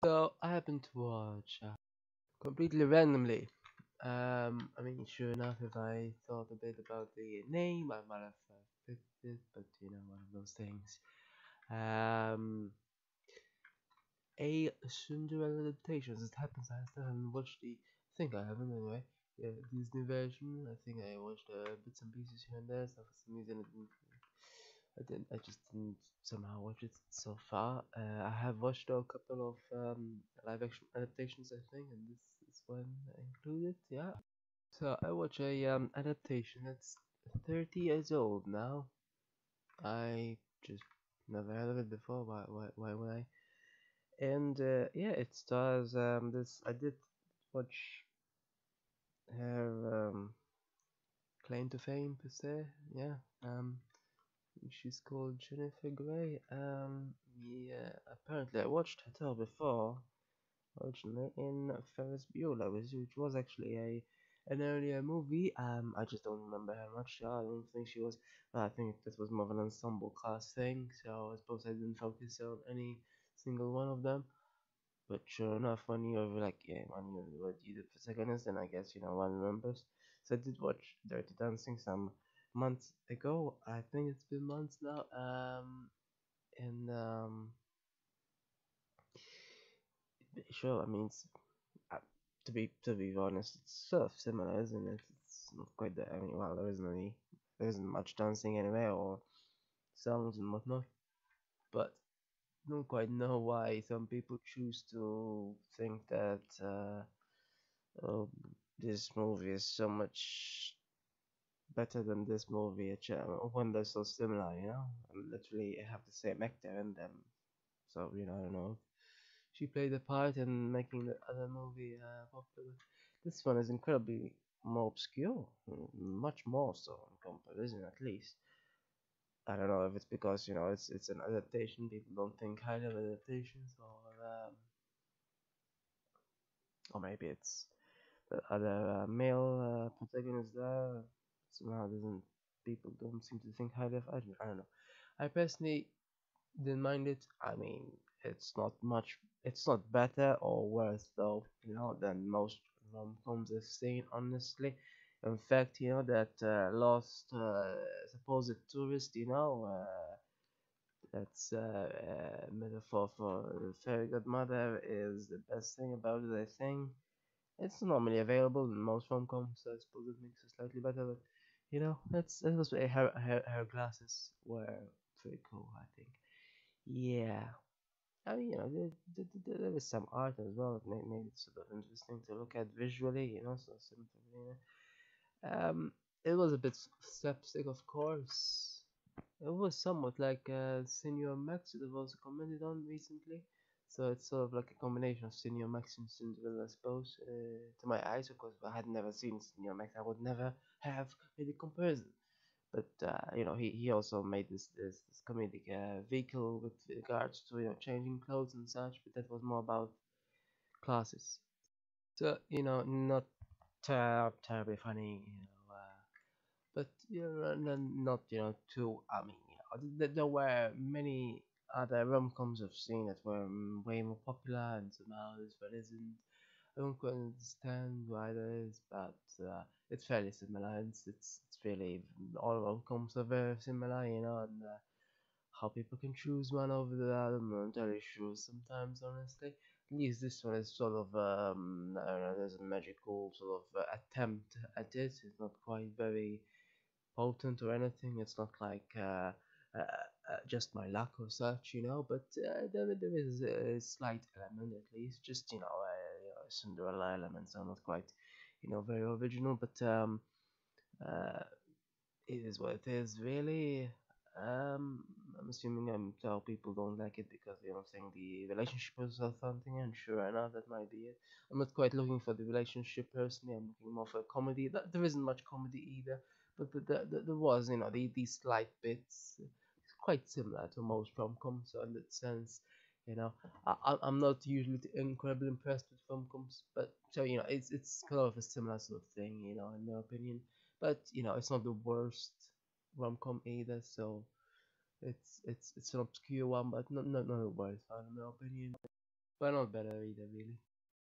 So I happened to watch completely randomly. I mean, sure enough, if I thought a bit about the name, I might have picked it, but one of those things. Um, a Cinderella adaptation. As it happens, I still haven't watched the. I think I haven't anyway. Yeah, Disney version. I think I watched bits and pieces here and there. So for some reason, I just didn't somehow watch it so far. I have watched a couple of live action adaptations, I think, and this is one included. Yeah. So I watch a adaptation that's 30 years old now. I just never heard of it before. Why would I? And yeah, it stars this. I did watch her claim to fame per se. Yeah. She's called Jennifer Grey. Yeah. Apparently, I watched her before originally in Ferris Bueller, which was actually a an earlier movie. I just don't remember her much. I don't think she was. I think that was more of an ensemble cast thing. So I suppose I didn't focus on any single one of them. But sure enough, when you're like, yeah, when you what you did for protagonist, then I guess one remembers. So I did watch Dirty Dancing some months ago. I think it's been months now. And sure, I mean, uh, to be honest, it's sort of similar, isn't it? It's not quite that. I mean, well, there isn't much dancing anyway, or songs and whatnot. But don't quite know why some people choose to think that oh, this movie is so much better than this movie, when they're so similar, and literally have the same actor in them. So I don't know. She played a part in making the other movie popular. This one is incredibly more obscure, much more so in comparison, at least. I don't know if it's because it's an adaptation. People don't think highly of adaptations, or maybe it's the other male protagonist there somehow doesn't. People don't seem to think highly of. I don't know. I personally didn't mind it. I mean, it's not much. It's not better or worse though, than most rom-coms I've seen. Honestly, in fact, that lost supposed tourist. That's metaphor for fairy godmother is the best thing about it. I think it's normally available in most rom-coms, so I suppose it makes it slightly better. But it was her glasses were pretty cool. I think. Yeah. I mean, there is some art as well. It made it sort of interesting to look at visually, so something. It was a bit slapstick, of course. It was somewhat like Senior Max that was commented on recently. So it's sort of like a combination of Senior Max and Cinderella, I suppose. To my eyes, of course, if I had never seen Senior Max, I would never have made a comparison. But he also made this comedic vehicle with regards to changing clothes and such. But that was more about classes. So not terribly funny. But not too. I mean, there were many other rom-coms I've seen that were way more popular, and somehow this one isn't. I don't quite understand why that is, but it's fairly similar. It's really all rom-coms are very similar, and how people can choose one over the other. I'm not entirely sure sometimes, honestly. At least this one is sort of I don't know. There's a magical sort of attempt at it. It's not quite very potent or anything. It's not like just my luck or such, But there is a slight element, at least. Just Cinderella elements are not quite, very original. But uh, it is what it is, really. I'm assuming tell people don't like it because they don't think the relationship is something, and sure enough, that might be it. I'm not quite looking for the relationship personally. I'm looking more for a comedy. There isn't much comedy either, but there was, these slight bits. It's quite similar to most rom-coms, so in that sense, I'm not usually incredibly impressed with rom-coms, but so it's kind of a similar sort of thing, in my opinion. But it's not the worst rom-com either, so it's an obscure one, but not the worst one in my opinion. but not better either, really.